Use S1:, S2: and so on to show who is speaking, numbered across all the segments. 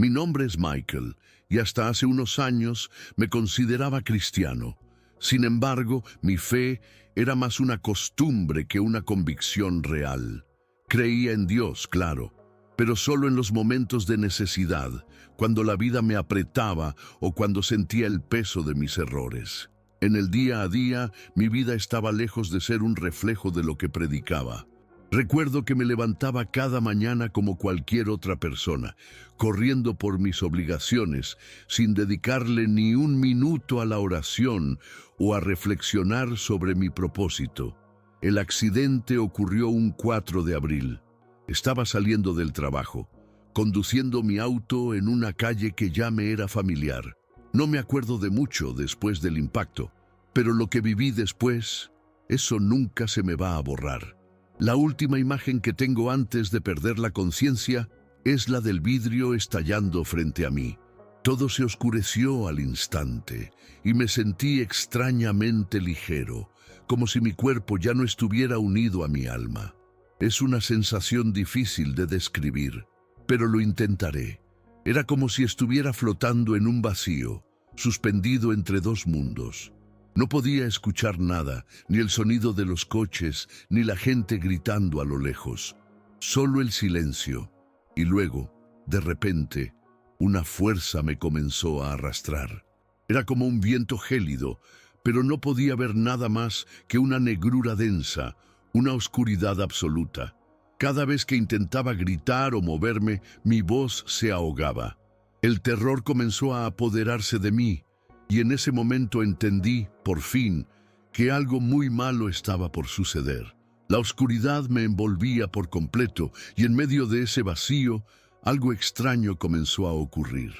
S1: Mi nombre es Michael y hasta hace unos años me consideraba cristiano. Sin embargo, mi fe era más una costumbre que una convicción real. Creía en Dios, claro, pero solo en los momentos de necesidad, cuando la vida me apretaba o cuando sentía el peso de mis errores. En el día a día, mi vida estaba lejos de ser un reflejo de lo que predicaba. Recuerdo que me levantaba cada mañana como cualquier otra persona, corriendo por mis obligaciones, sin dedicarle ni un minuto a la oración o a reflexionar sobre mi propósito. El accidente ocurrió un 4 de abril. Estaba saliendo del trabajo, conduciendo mi auto en una calle que ya me era familiar. No me acuerdo de mucho después del impacto, pero lo que viví después, eso nunca se me va a borrar. La última imagen que tengo antes de perder la conciencia es la del vidrio estallando frente a mí. Todo se oscureció al instante y me sentí extrañamente ligero, como si mi cuerpo ya no estuviera unido a mi alma. Es una sensación difícil de describir, pero lo intentaré. Era como si estuviera flotando en un vacío, suspendido entre dos mundos. No podía escuchar nada, ni el sonido de los coches, ni la gente gritando a lo lejos. Solo el silencio. Y luego, de repente, una fuerza me comenzó a arrastrar. Era como un viento gélido, pero no podía ver nada más que una negrura densa, una oscuridad absoluta. Cada vez que intentaba gritar o moverme, mi voz se ahogaba. El terror comenzó a apoderarse de mí, y en ese momento entendí, por fin, que algo muy malo estaba por suceder. La oscuridad me envolvía por completo, y en medio de ese vacío, algo extraño comenzó a ocurrir.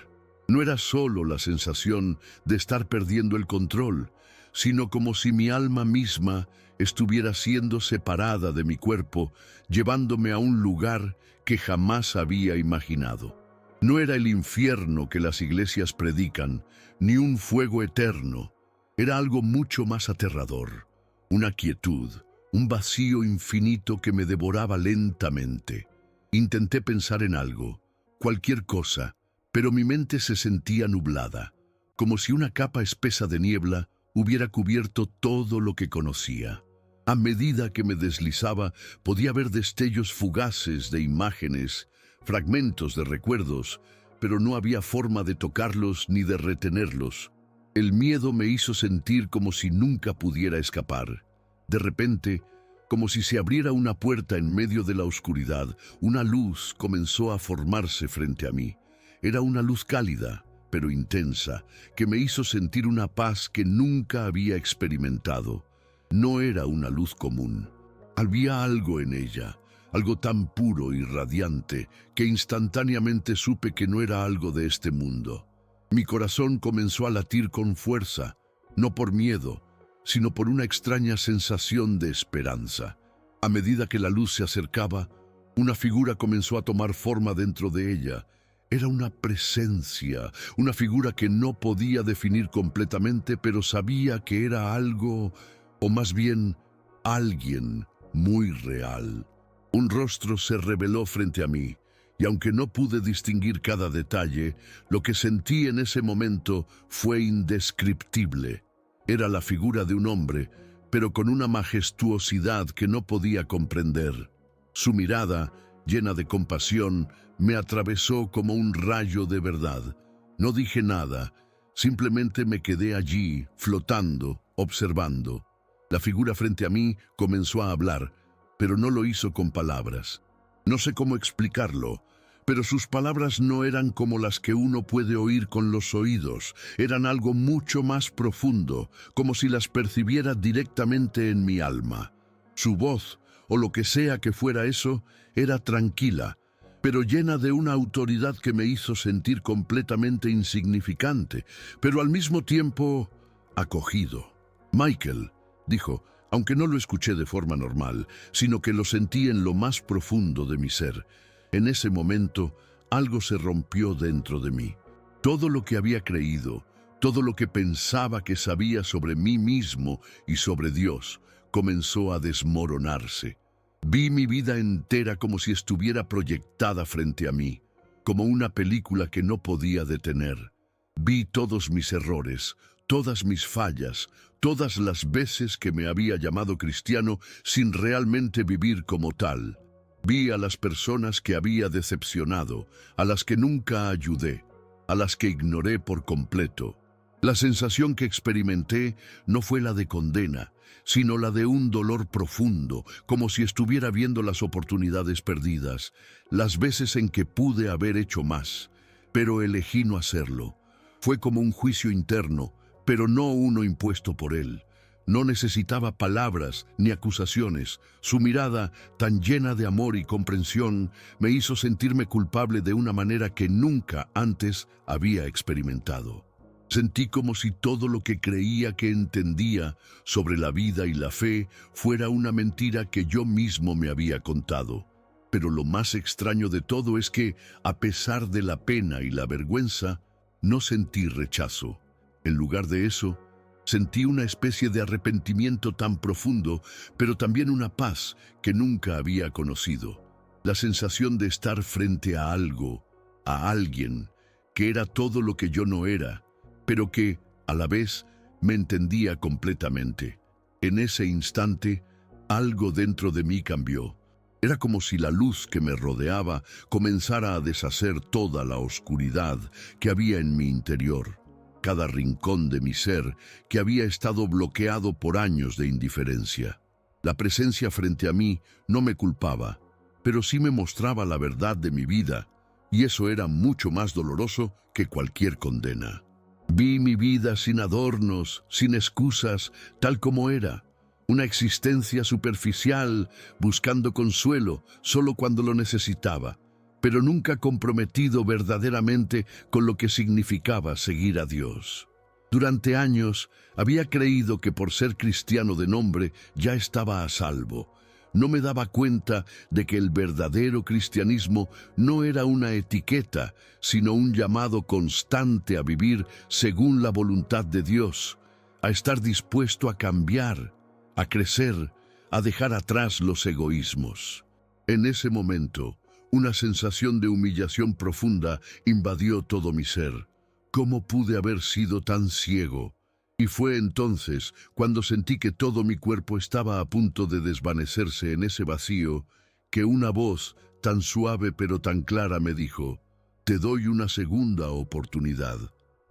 S1: No era solo la sensación de estar perdiendo el control, sino como si mi alma misma estuviera siendo separada de mi cuerpo, llevándome a un lugar que jamás había imaginado. No era el infierno que las iglesias predican, ni un fuego eterno. Era algo mucho más aterrador, una quietud, un vacío infinito que me devoraba lentamente. Intenté pensar en algo, cualquier cosa, pero mi mente se sentía nublada, como si una capa espesa de niebla hubiera cubierto todo lo que conocía. A medida que me deslizaba, podía ver destellos fugaces de imágenes, fragmentos de recuerdos, pero no había forma de tocarlos ni de retenerlos. El miedo me hizo sentir como si nunca pudiera escapar. De repente, como si se abriera una puerta en medio de la oscuridad, una luz comenzó a formarse frente a mí. Era una luz cálida, pero intensa, que me hizo sentir una paz que nunca había experimentado. No era una luz común. Había algo en ella, algo tan puro y radiante, que instantáneamente supe que no era algo de este mundo. Mi corazón comenzó a latir con fuerza, no por miedo, sino por una extraña sensación de esperanza. A medida que la luz se acercaba, una figura comenzó a tomar forma dentro de ella. Era una presencia, una figura que no podía definir completamente, pero sabía que era algo, o más bien, alguien muy real. Un rostro se reveló frente a mí, y aunque no pude distinguir cada detalle, lo que sentí en ese momento fue indescriptible. Era la figura de un hombre, pero con una majestuosidad que no podía comprender. Su mirada, llena de compasión, me atravesó como un rayo de verdad. No dije nada, simplemente me quedé allí, flotando, observando. La figura frente a mí comenzó a hablar, pero no lo hizo con palabras. No sé cómo explicarlo, pero sus palabras no eran como las que uno puede oír con los oídos. Eran algo mucho más profundo, como si las percibiera directamente en mi alma. Su voz, o lo que sea que fuera eso, era tranquila, pero llena de una autoridad que me hizo sentir completamente insignificante, pero al mismo tiempo acogido. Michael, dijo, aunque no lo escuché de forma normal, sino que lo sentí en lo más profundo de mi ser. En ese momento, algo se rompió dentro de mí. Todo lo que había creído, todo lo que pensaba que sabía sobre mí mismo y sobre Dios, comenzó a desmoronarse. Vi mi vida entera como si estuviera proyectada frente a mí. como una película que no podía detener. Vi todos mis errores, todas mis fallas, todas las veces que me había llamado cristiano sin realmente vivir como tal. Vi a las personas que había decepcionado, a las que nunca ayudé, a las que ignoré por completo. La sensación que experimenté no fue la de condena, sino la de un dolor profundo, como si estuviera viendo las oportunidades perdidas, las veces en que pude haber hecho más, pero elegí no hacerlo. Fue como un juicio interno, pero no uno impuesto por él. No necesitaba palabras ni acusaciones. Su mirada, tan llena de amor y comprensión, me hizo sentirme culpable de una manera que nunca antes había experimentado. Sentí como si todo lo que creía que entendía sobre la vida y la fe fuera una mentira que yo mismo me había contado. Pero lo más extraño de todo es que, a pesar de la pena y la vergüenza, no sentí rechazo. En lugar de eso, sentí una especie de arrepentimiento tan profundo, pero también una paz que nunca había conocido. La sensación de estar frente a algo, a alguien, que era todo lo que yo no era, pero que, a la vez, me entendía completamente. En ese instante, algo dentro de mí cambió. Era como si la luz que me rodeaba comenzara a deshacer toda la oscuridad que había en mi interior. Cada rincón de mi ser que había estado bloqueado por años de indiferencia. La presencia frente a mí no me culpaba, pero sí me mostraba la verdad de mi vida, y eso era mucho más doloroso que cualquier condena. Vi mi vida sin adornos, sin excusas, tal como era. Una existencia superficial, buscando consuelo solo cuando lo necesitaba, pero nunca comprometido verdaderamente con lo que significaba seguir a Dios. Durante años había creído que por ser cristiano de nombre ya estaba a salvo. No me daba cuenta de que el verdadero cristianismo no era una etiqueta, sino un llamado constante a vivir según la voluntad de Dios, a estar dispuesto a cambiar, a crecer, a dejar atrás los egoísmos. En ese momento, una sensación de humillación profunda invadió todo mi ser. ¿Cómo pude haber sido tan ciego? Y fue entonces cuando sentí que todo mi cuerpo estaba a punto de desvanecerse en ese vacío, que una voz tan suave pero tan clara me dijo: «Te doy una segunda oportunidad».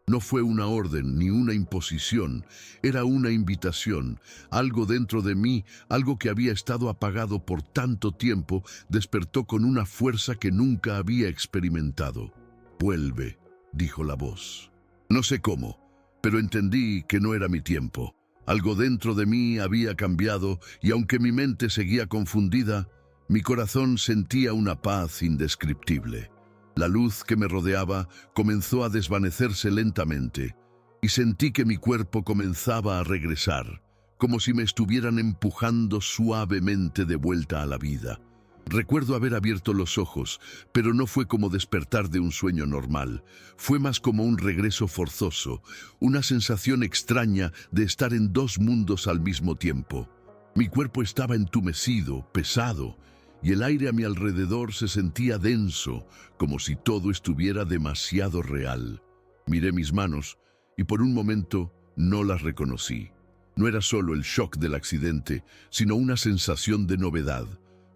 S1: No fue una orden ni una imposición, era una invitación. Algo dentro de mí, algo que había estado apagado por tanto tiempo, despertó con una fuerza que nunca había experimentado. «Vuelve», dijo la voz. No sé cómo, pero entendí que no era mi tiempo. Algo dentro de mí había cambiado y aunque mi mente seguía confundida, mi corazón sentía una paz indescriptible. La luz que me rodeaba comenzó a desvanecerse lentamente y sentí que mi cuerpo comenzaba a regresar, como si me estuvieran empujando suavemente de vuelta a la vida. Recuerdo haber abierto los ojos, pero no fue como despertar de un sueño normal. Fue más como un regreso forzoso, una sensación extraña de estar en dos mundos al mismo tiempo. Mi cuerpo estaba entumecido, pesado, y el aire a mi alrededor se sentía denso, como si todo estuviera demasiado real. Miré mis manos y por un momento no las reconocí. No era solo el shock del accidente, sino una sensación de novedad,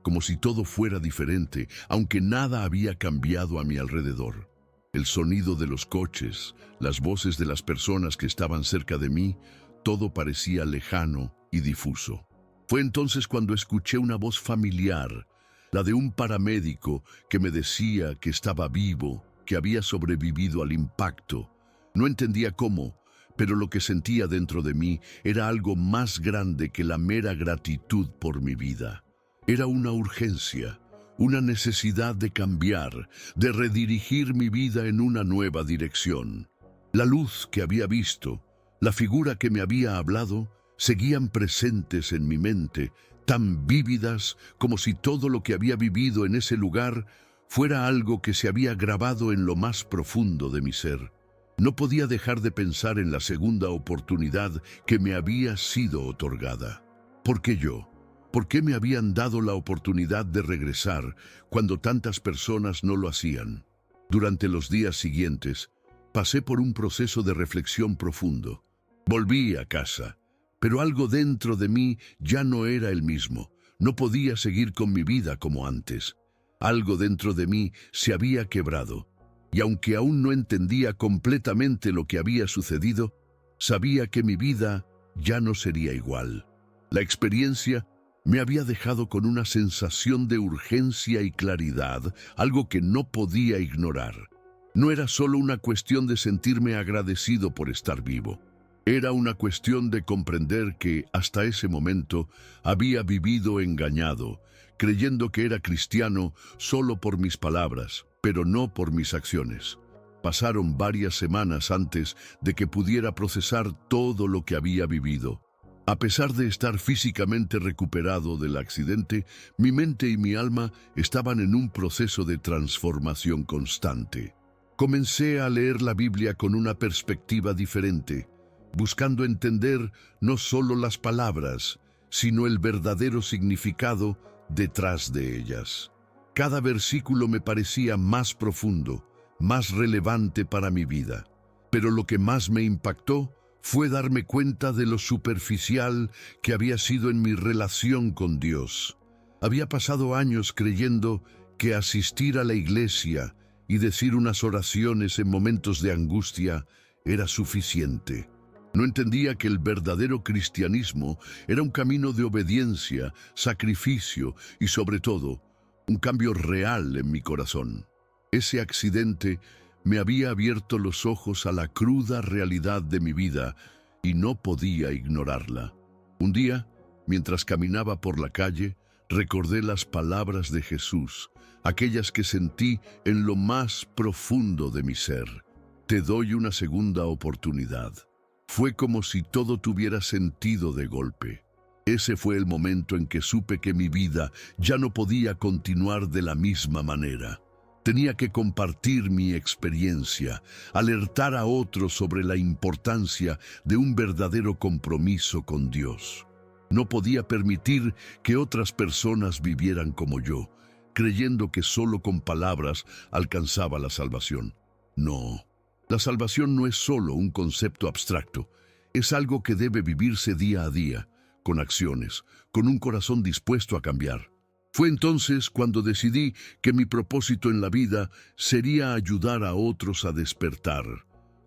S1: como si todo fuera diferente, aunque nada había cambiado a mi alrededor. El sonido de los coches, las voces de las personas que estaban cerca de mí, todo parecía lejano y difuso. Fue entonces cuando escuché una voz familiar, la de un paramédico que me decía que estaba vivo, que había sobrevivido al impacto. No entendía cómo, pero lo que sentía dentro de mí era algo más grande que la mera gratitud por mi vida. Era una urgencia, una necesidad de cambiar, de redirigir mi vida en una nueva dirección. La luz que había visto, la figura que me había hablado, seguían presentes en mi mente, tan vívidas como si todo lo que había vivido en ese lugar fuera algo que se había grabado en lo más profundo de mi ser. No podía dejar de pensar en la segunda oportunidad que me había sido otorgada. ¿Por qué yo? ¿Por qué me habían dado la oportunidad de regresar cuando tantas personas no lo hacían? Durante los días siguientes, pasé por un proceso de reflexión profundo. Volví a casa, pero algo dentro de mí ya no era el mismo. No podía seguir con mi vida como antes. Algo dentro de mí se había quebrado, y aunque aún no entendía completamente lo que había sucedido, sabía que mi vida ya no sería igual. La experiencia me había dejado con una sensación de urgencia y claridad, algo que no podía ignorar. No era solo una cuestión de sentirme agradecido por estar vivo. Era una cuestión de comprender que, hasta ese momento, había vivido engañado, creyendo que era cristiano solo por mis palabras, pero no por mis acciones. Pasaron varias semanas antes de que pudiera procesar todo lo que había vivido. A pesar de estar físicamente recuperado del accidente, mi mente y mi alma estaban en un proceso de transformación constante. Comencé a leer la Biblia con una perspectiva diferente, buscando entender no solo las palabras, sino el verdadero significado detrás de ellas. Cada versículo me parecía más profundo, más relevante para mi vida. Pero lo que más me impactó fue darme cuenta de lo superficial que había sido en mi relación con Dios. Había pasado años creyendo que asistir a la iglesia y decir unas oraciones en momentos de angustia era suficiente. No entendía que el verdadero cristianismo era un camino de obediencia, sacrificio y, sobre todo, un cambio real en mi corazón. Ese accidente me había abierto los ojos a la cruda realidad de mi vida y no podía ignorarla. Un día, mientras caminaba por la calle, recordé las palabras de Jesús, aquellas que sentí en lo más profundo de mi ser. Te doy una segunda oportunidad. Fue como si todo tuviera sentido de golpe. Ese fue el momento en que supe que mi vida ya no podía continuar de la misma manera. Tenía que compartir mi experiencia, alertar a otros sobre la importancia de un verdadero compromiso con Dios. No podía permitir que otras personas vivieran como yo, creyendo que solo con palabras alcanzaba la salvación. No. La salvación no es solo un concepto abstracto, es algo que debe vivirse día a día, con acciones, con un corazón dispuesto a cambiar. Fue entonces cuando decidí que mi propósito en la vida sería ayudar a otros a despertar,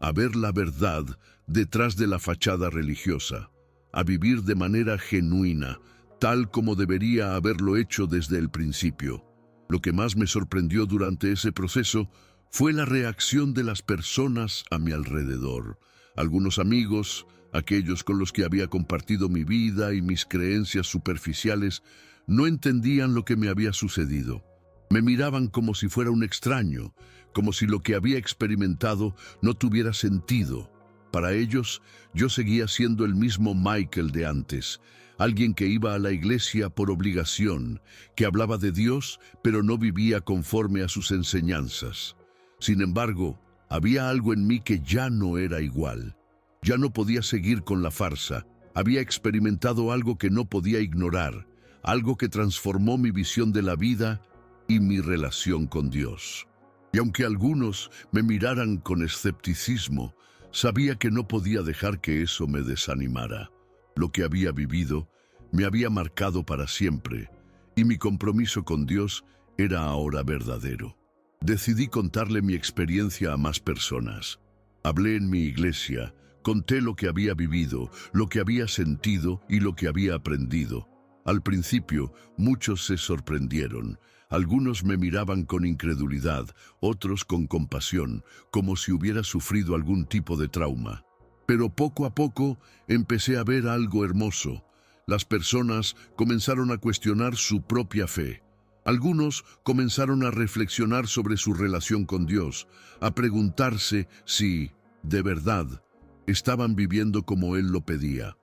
S1: a ver la verdad detrás de la fachada religiosa, a vivir de manera genuina, tal como debería haberlo hecho desde el principio. Lo que más me sorprendió durante ese proceso fue la reacción de las personas a mi alrededor. Algunos amigos, aquellos con los que había compartido mi vida y mis creencias superficiales, no entendían lo que me había sucedido. Me miraban como si fuera un extraño, como si lo que había experimentado no tuviera sentido. Para ellos, yo seguía siendo el mismo Michael de antes, alguien que iba a la iglesia por obligación, que hablaba de Dios, pero no vivía conforme a sus enseñanzas. Sin embargo, había algo en mí que ya no era igual. Ya no podía seguir con la farsa. Había experimentado algo que no podía ignorar, algo que transformó mi visión de la vida y mi relación con Dios. Y aunque algunos me miraran con escepticismo, sabía que no podía dejar que eso me desanimara. Lo que había vivido me había marcado para siempre, y mi compromiso con Dios era ahora verdadero. Decidí contarle mi experiencia a más personas. Hablé en mi iglesia, conté lo que había vivido, lo que había sentido y lo que había aprendido. Al principio, muchos se sorprendieron. Algunos me miraban con incredulidad, otros con compasión, como si hubiera sufrido algún tipo de trauma. Pero poco a poco empecé a ver algo hermoso. Las personas comenzaron a cuestionar su propia fe. Algunos comenzaron a reflexionar sobre su relación con Dios, a preguntarse si, de verdad, estaban viviendo como Él lo pedía.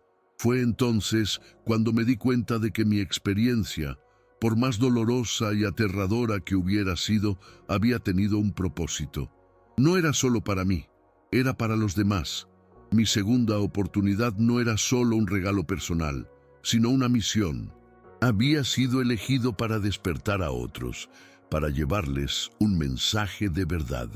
S1: Fue entonces cuando me di cuenta de que mi experiencia, por más dolorosa y aterradora que hubiera sido, había tenido un propósito. No era solo para mí, era para los demás. Mi segunda oportunidad no era solo un regalo personal, sino una misión. Había sido elegido para despertar a otros, para llevarles un mensaje de verdad.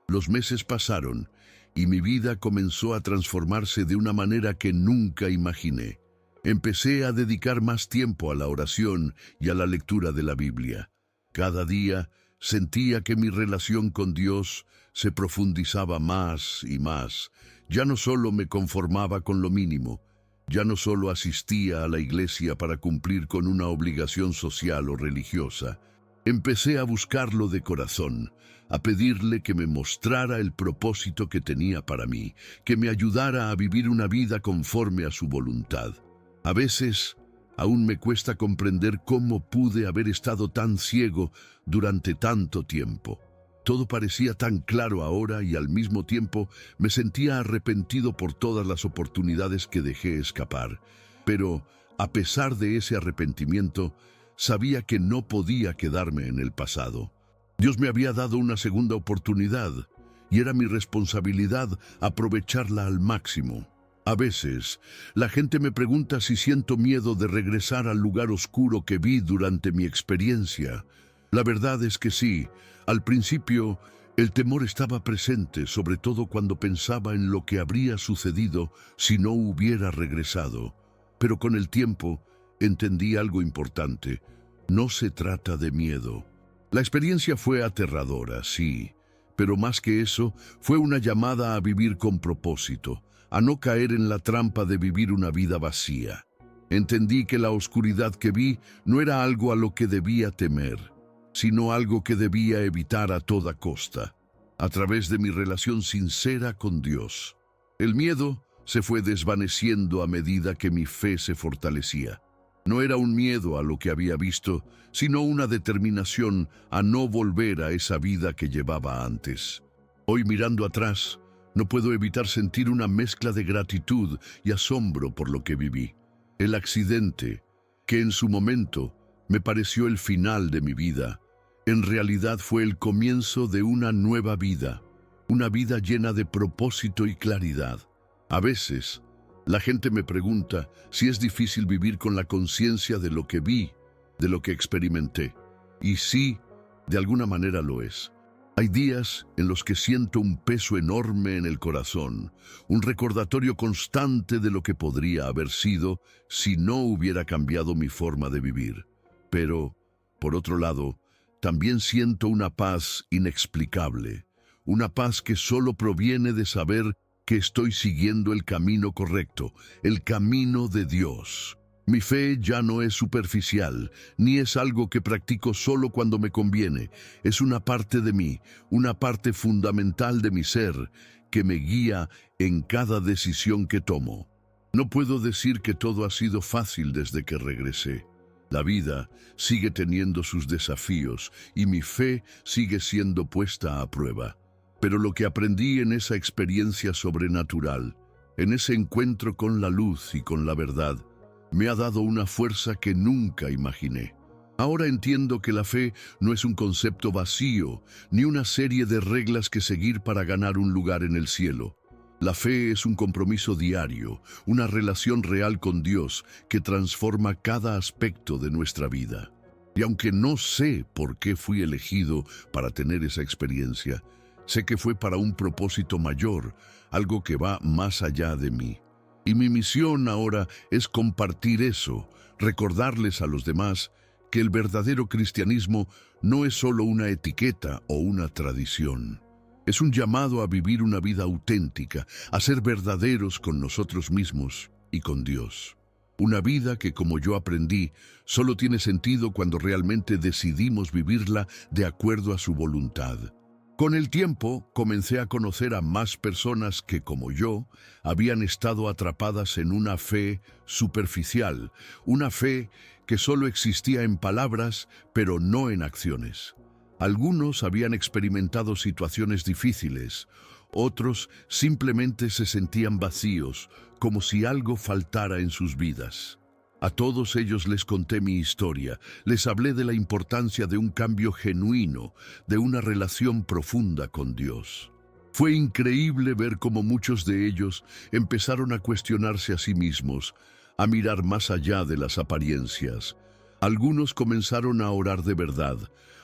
S1: Los meses pasaron y mi vida comenzó a transformarse de una manera que nunca imaginé. Empecé a dedicar más tiempo a la oración y a la lectura de la Biblia. Cada día sentía que mi relación con Dios se profundizaba más y más. Ya no solo me conformaba con lo mínimo, ya no solo asistía a la iglesia para cumplir con una obligación social o religiosa. Empecé a buscarlo de corazón, a pedirle que me mostrara el propósito que tenía para mí, que me ayudara a vivir una vida conforme a su voluntad. A veces, aún me cuesta comprender cómo pude haber estado tan ciego durante tanto tiempo. Todo parecía tan claro ahora y al mismo tiempo me sentía arrepentido por todas las oportunidades que dejé escapar. Pero, a pesar de ese arrepentimiento, sabía que no podía quedarme en el pasado. Dios me había dado una segunda oportunidad y era mi responsabilidad aprovecharla al máximo. A veces, la gente me pregunta si siento miedo de regresar al lugar oscuro que vi durante mi experiencia. La verdad es que sí. Al principio, el temor estaba presente, sobre todo cuando pensaba en lo que habría sucedido si no hubiera regresado. Pero con el tiempo, entendí algo importante. No se trata de miedo. La experiencia fue aterradora, sí, pero más que eso, fue una llamada a vivir con propósito, a no caer en la trampa de vivir una vida vacía. Entendí que la oscuridad que vi no era algo a lo que debía temer, sino algo que debía evitar a toda costa, a través de mi relación sincera con Dios. El miedo se fue desvaneciendo a medida que mi fe se fortalecía. No era un miedo a lo que había visto, sino una determinación a no volver a esa vida que llevaba antes. Hoy, mirando atrás, no puedo evitar sentir una mezcla de gratitud y asombro por lo que viví. El accidente, que en su momento me pareció el final de mi vida, en realidad fue el comienzo de una nueva vida, una vida llena de propósito y claridad. A veces, la gente me pregunta si es difícil vivir con la conciencia de lo que vi, de lo que experimenté. Y sí, de alguna manera lo es. Hay días en los que siento un peso enorme en el corazón, un recordatorio constante de lo que podría haber sido si no hubiera cambiado mi forma de vivir. Pero, por otro lado, también siento una paz inexplicable, una paz que solo proviene de saber que estoy siguiendo el camino correcto, el camino de Dios. Mi fe ya no es superficial, ni es algo que practico solo cuando me conviene. Es una parte de mí, una parte fundamental de mi ser, que me guía en cada decisión que tomo. No puedo decir que todo ha sido fácil desde que regresé. La vida sigue teniendo sus desafíos y mi fe sigue siendo puesta a prueba. Pero lo que aprendí en esa experiencia sobrenatural, en ese encuentro con la luz y con la verdad, me ha dado una fuerza que nunca imaginé. Ahora entiendo que la fe no es un concepto vacío, ni una serie de reglas que seguir para ganar un lugar en el cielo. La fe es un compromiso diario, una relación real con Dios que transforma cada aspecto de nuestra vida. Y aunque no sé por qué fui elegido para tener esa experiencia, sé que fue para un propósito mayor, algo que va más allá de mí. Y mi misión ahora es compartir eso, recordarles a los demás que el verdadero cristianismo no es solo una etiqueta o una tradición. Es un llamado a vivir una vida auténtica, a ser verdaderos con nosotros mismos y con Dios. Una vida que, como yo aprendí, solo tiene sentido cuando realmente decidimos vivirla de acuerdo a su voluntad. Con el tiempo, comencé a conocer a más personas que, como yo, habían estado atrapadas en una fe superficial, una fe que solo existía en palabras, pero no en acciones. Algunos habían experimentado situaciones difíciles, otros simplemente se sentían vacíos, como si algo faltara en sus vidas. A todos ellos les conté mi historia, les hablé de la importancia de un cambio genuino, de una relación profunda con Dios. Fue increíble ver cómo muchos de ellos empezaron a cuestionarse a sí mismos, a mirar más allá de las apariencias, Algunos comenzaron a orar de verdad,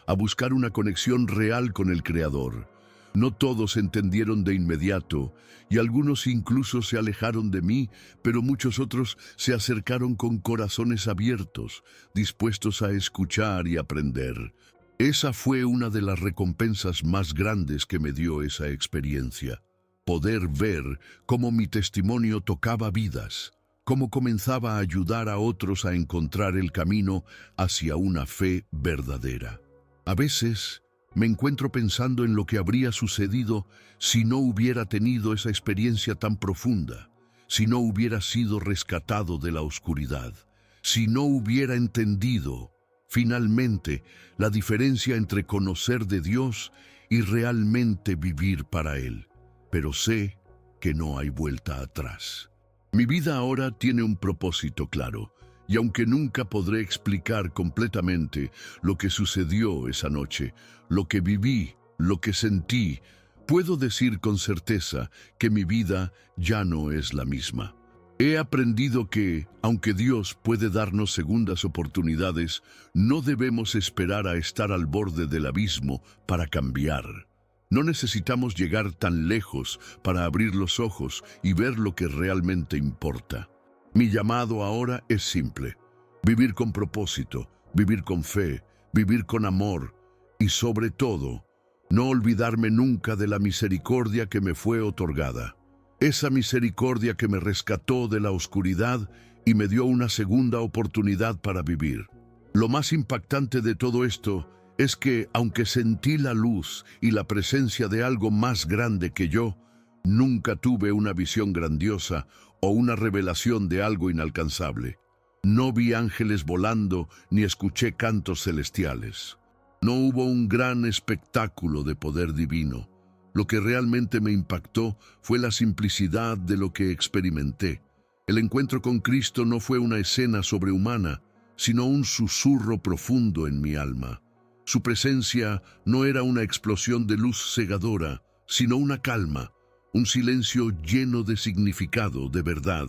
S1: a buscar una conexión real con el Creador. No todos entendieron de inmediato, y algunos incluso se alejaron de mí, pero muchos otros se acercaron con corazones abiertos, dispuestos a escuchar y aprender. Esa fue una de las recompensas más grandes que me dio esa experiencia. Poder ver cómo mi testimonio tocaba vidas, cómo comenzaba a ayudar a otros a encontrar el camino hacia una fe verdadera. A veces me encuentro pensando en lo que habría sucedido si no hubiera tenido esa experiencia tan profunda, si no hubiera sido rescatado de la oscuridad, si no hubiera entendido, finalmente, la diferencia entre conocer de Dios y realmente vivir para Él. Pero sé que no hay vuelta atrás. Mi vida ahora tiene un propósito claro, y aunque nunca podré explicar completamente lo que sucedió esa noche, lo que viví, lo que sentí, puedo decir con certeza que mi vida ya no es la misma. He aprendido que, aunque Dios puede darnos segundas oportunidades, no debemos esperar a estar al borde del abismo para cambiar. No necesitamos llegar tan lejos para abrir los ojos y ver lo que realmente importa. Mi llamado ahora es simple: vivir con propósito, vivir con fe, vivir con amor y, sobre todo, no olvidarme nunca de la misericordia que me fue otorgada. Esa misericordia que me rescató de la oscuridad y me dio una segunda oportunidad para vivir. Lo más impactante de todo esto es que, aunque sentí la luz y la presencia de algo más grande que yo, nunca tuve una visión grandiosa o una revelación de algo inalcanzable. No vi ángeles volando ni escuché cantos celestiales. No hubo un gran espectáculo de poder divino. Lo que realmente me impactó fue la simplicidad de lo que experimenté. El encuentro con Cristo no fue una escena sobrehumana, sino un susurro profundo en mi alma. Su presencia no era una explosión de luz cegadora, sino una calma, un silencio lleno de significado, de verdad.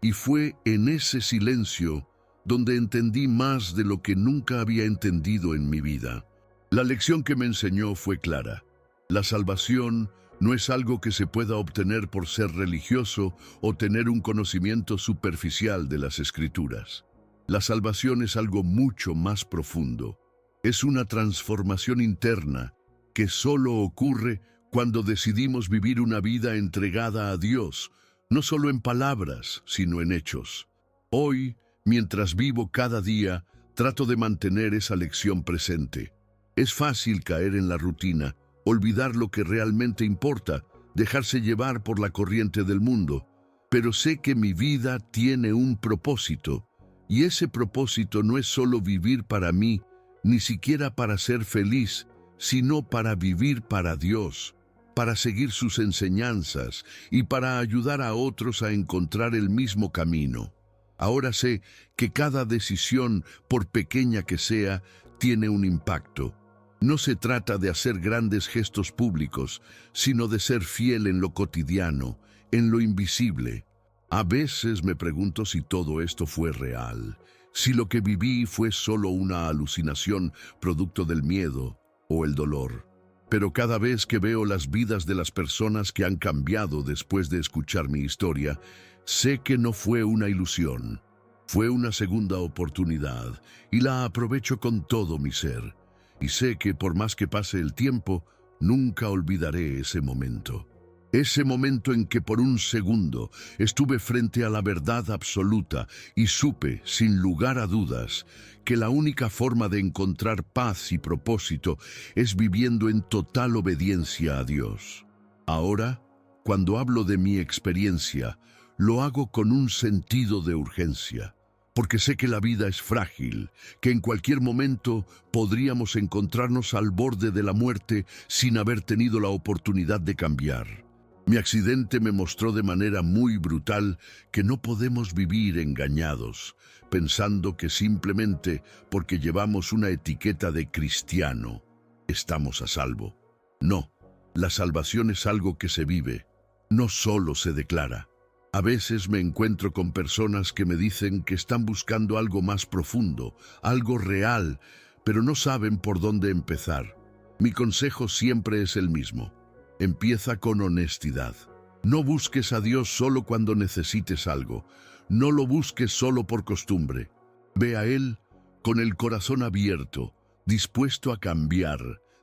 S1: Y fue en ese silencio donde entendí más de lo que nunca había entendido en mi vida. La lección que me enseñó fue clara. La salvación no es algo que se pueda obtener por ser religioso o tener un conocimiento superficial de las Escrituras. La salvación es algo mucho más profundo. Es una transformación interna que solo ocurre cuando decidimos vivir una vida entregada a Dios, no solo en palabras, sino en hechos. Hoy, mientras vivo cada día, trato de mantener esa lección presente. Es fácil caer en la rutina, olvidar lo que realmente importa, dejarse llevar por la corriente del mundo. Pero sé que mi vida tiene un propósito, y ese propósito no es solo vivir para mí, ni siquiera para ser feliz, sino para vivir para Dios, para seguir sus enseñanzas y para ayudar a otros a encontrar el mismo camino. Ahora sé que cada decisión, por pequeña que sea, tiene un impacto. No se trata de hacer grandes gestos públicos, sino de ser fiel en lo cotidiano, en lo invisible. A veces me pregunto si todo esto fue real, si lo que viví fue solo una alucinación producto del miedo o el dolor. Pero cada vez que veo las vidas de las personas que han cambiado después de escuchar mi historia, sé que no fue una ilusión. Fue una segunda oportunidad y la aprovecho con todo mi ser. Y sé que por más que pase el tiempo, nunca olvidaré ese momento. Ese momento en que por un segundo estuve frente a la verdad absoluta y supe, sin lugar a dudas, que la única forma de encontrar paz y propósito es viviendo en total obediencia a Dios. Ahora, cuando hablo de mi experiencia, lo hago con un sentido de urgencia, porque sé que la vida es frágil, que en cualquier momento podríamos encontrarnos al borde de la muerte sin haber tenido la oportunidad de cambiar. Mi accidente me mostró de manera muy brutal que no podemos vivir engañados, pensando que simplemente porque llevamos una etiqueta de cristiano, estamos a salvo. No, la salvación es algo que se vive, no solo se declara. A veces me encuentro con personas que me dicen que están buscando algo más profundo, algo real, pero no saben por dónde empezar. Mi consejo siempre es el mismo. Empieza con honestidad. No busques a Dios solo cuando necesites algo. No lo busques solo por costumbre. Ve a Él con el corazón abierto, dispuesto a cambiar,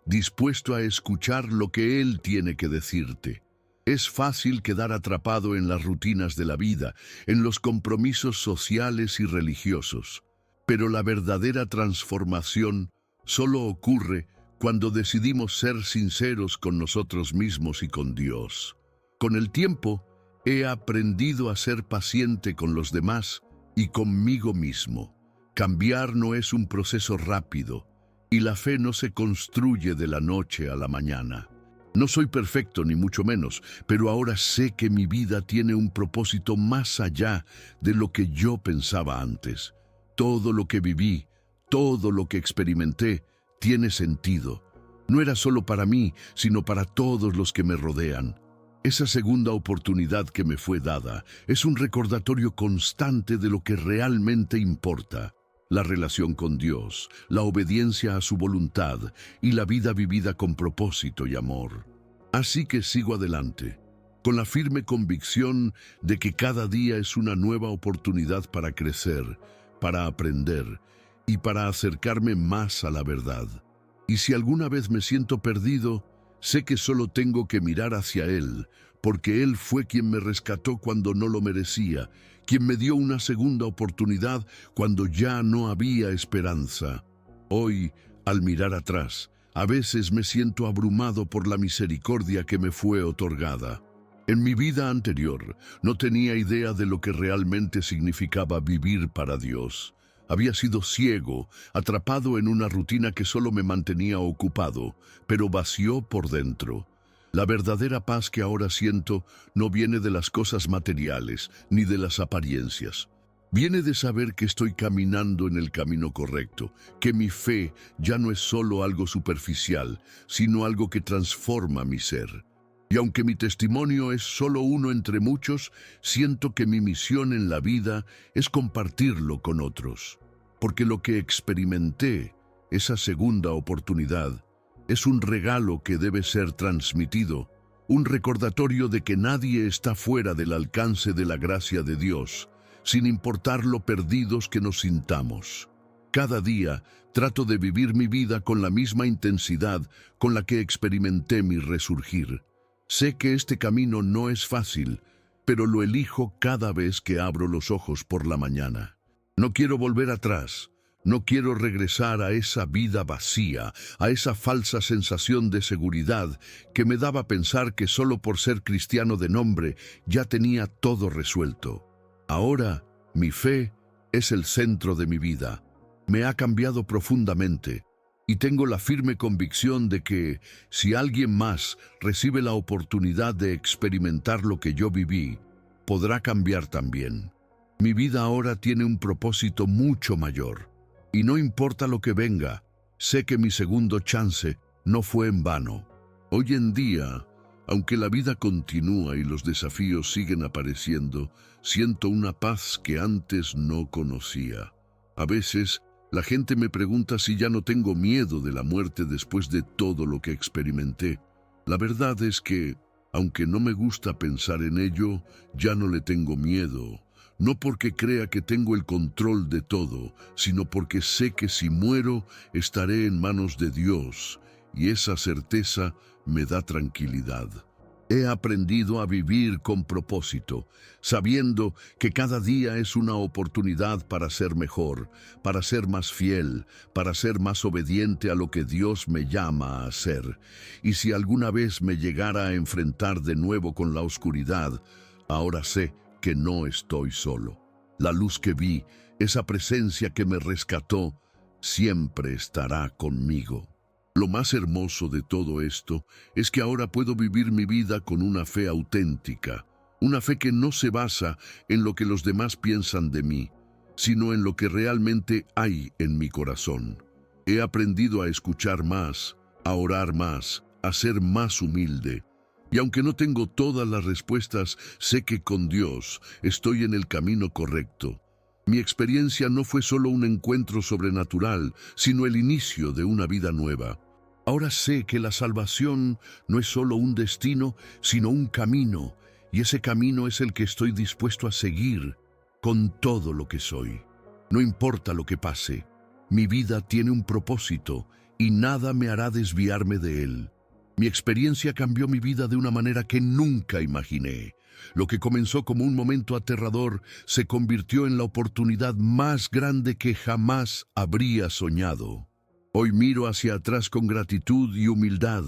S1: dispuesto a escuchar lo que Él tiene que decirte. Es fácil quedar atrapado en las rutinas de la vida, en los compromisos sociales y religiosos. Pero la verdadera transformación solo ocurre cuando decidimos ser sinceros con nosotros mismos y con Dios. Con el tiempo, he aprendido a ser paciente con los demás y conmigo mismo. Cambiar no es un proceso rápido, y la fe no se construye de la noche a la mañana. No soy perfecto ni mucho menos, pero ahora sé que mi vida tiene un propósito más allá de lo que yo pensaba antes. Todo lo que viví, todo lo que experimenté, tiene sentido. No era solo para mí, sino para todos los que me rodean. Esa segunda oportunidad que me fue dada es un recordatorio constante de lo que realmente importa: la relación con Dios, la obediencia a su voluntad y la vida vivida con propósito y amor. Así que sigo adelante, con la firme convicción de que cada día es una nueva oportunidad para crecer, para aprender y para acercarme más a la verdad. Y si alguna vez me siento perdido, sé que solo tengo que mirar hacia Él, porque Él fue quien me rescató cuando no lo merecía, quien me dio una segunda oportunidad cuando ya no había esperanza. Hoy, al mirar atrás, a veces me siento abrumado por la misericordia que me fue otorgada. En mi vida anterior, no tenía idea de lo que realmente significaba vivir para Dios. Había sido ciego, atrapado en una rutina que solo me mantenía ocupado, pero vació por dentro. La verdadera paz que ahora siento no viene de las cosas materiales ni de las apariencias. Viene de saber que estoy caminando en el camino correcto, que mi fe ya no es solo algo superficial, sino algo que transforma mi ser. Y aunque mi testimonio es solo uno entre muchos, siento que mi misión en la vida es compartirlo con otros. Porque lo que experimenté, esa segunda oportunidad, es un regalo que debe ser transmitido, un recordatorio de que nadie está fuera del alcance de la gracia de Dios, sin importar lo perdidos que nos sintamos. Cada día trato de vivir mi vida con la misma intensidad con la que experimenté mi resurgir. Sé que este camino no es fácil, pero lo elijo cada vez que abro los ojos por la mañana. No quiero volver atrás, no quiero regresar a esa vida vacía, a esa falsa sensación de seguridad que me daba pensar que solo por ser cristiano de nombre ya tenía todo resuelto. Ahora, mi fe es el centro de mi vida. Me ha cambiado profundamente. Y tengo la firme convicción de que, si alguien más recibe la oportunidad de experimentar lo que yo viví, podrá cambiar también. Mi vida ahora tiene un propósito mucho mayor. Y no importa lo que venga, sé que mi segundo chance no fue en vano. Hoy en día, aunque la vida continúa y los desafíos siguen apareciendo, siento una paz que antes no conocía. A veces, la gente me pregunta si ya no tengo miedo de la muerte después de todo lo que experimenté. La verdad es que, aunque no me gusta pensar en ello, ya no le tengo miedo. No porque crea que tengo el control de todo, sino porque sé que si muero, estaré en manos de Dios, y esa certeza me da tranquilidad. He aprendido a vivir con propósito, sabiendo que cada día es una oportunidad para ser mejor, para ser más fiel, para ser más obediente a lo que Dios me llama a hacer. Y si alguna vez me llegara a enfrentar de nuevo con la oscuridad, ahora sé que no estoy solo. La luz que vi, esa presencia que me rescató, siempre estará conmigo. Lo más hermoso de todo esto es que ahora puedo vivir mi vida con una fe auténtica, una fe que no se basa en lo que los demás piensan de mí, sino en lo que realmente hay en mi corazón. He aprendido a escuchar más, a orar más, a ser más humilde. Y aunque no tengo todas las respuestas, sé que con Dios estoy en el camino correcto. Mi experiencia no fue solo un encuentro sobrenatural, sino el inicio de una vida nueva. Ahora sé que la salvación no es solo un destino, sino un camino, y ese camino es el que estoy dispuesto a seguir con todo lo que soy. No importa lo que pase, mi vida tiene un propósito y nada me hará desviarme de él. Mi experiencia cambió mi vida de una manera que nunca imaginé. Lo que comenzó como un momento aterrador se convirtió en la oportunidad más grande que jamás habría soñado. Hoy miro hacia atrás con gratitud y humildad,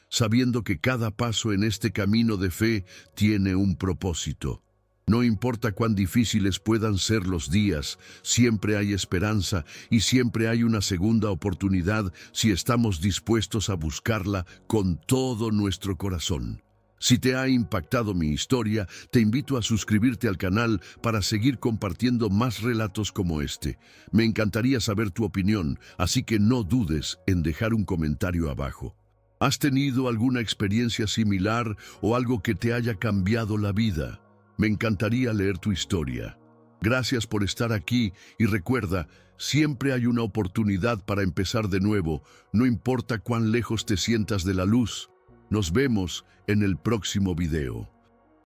S1: sabiendo que cada paso en este camino de fe tiene un propósito. No importa cuán difíciles puedan ser los días, siempre hay esperanza y siempre hay una segunda oportunidad si estamos dispuestos a buscarla con todo nuestro corazón. Si te ha impactado mi historia, te invito a suscribirte al canal para seguir compartiendo más relatos como este. Me encantaría saber tu opinión, así que no dudes en dejar un comentario abajo. ¿Has tenido alguna experiencia similar o algo que te haya cambiado la vida? Me encantaría leer tu historia. Gracias por estar aquí y recuerda, siempre hay una oportunidad para empezar de nuevo, no importa cuán lejos te sientas de la luz. Nos vemos en el próximo video.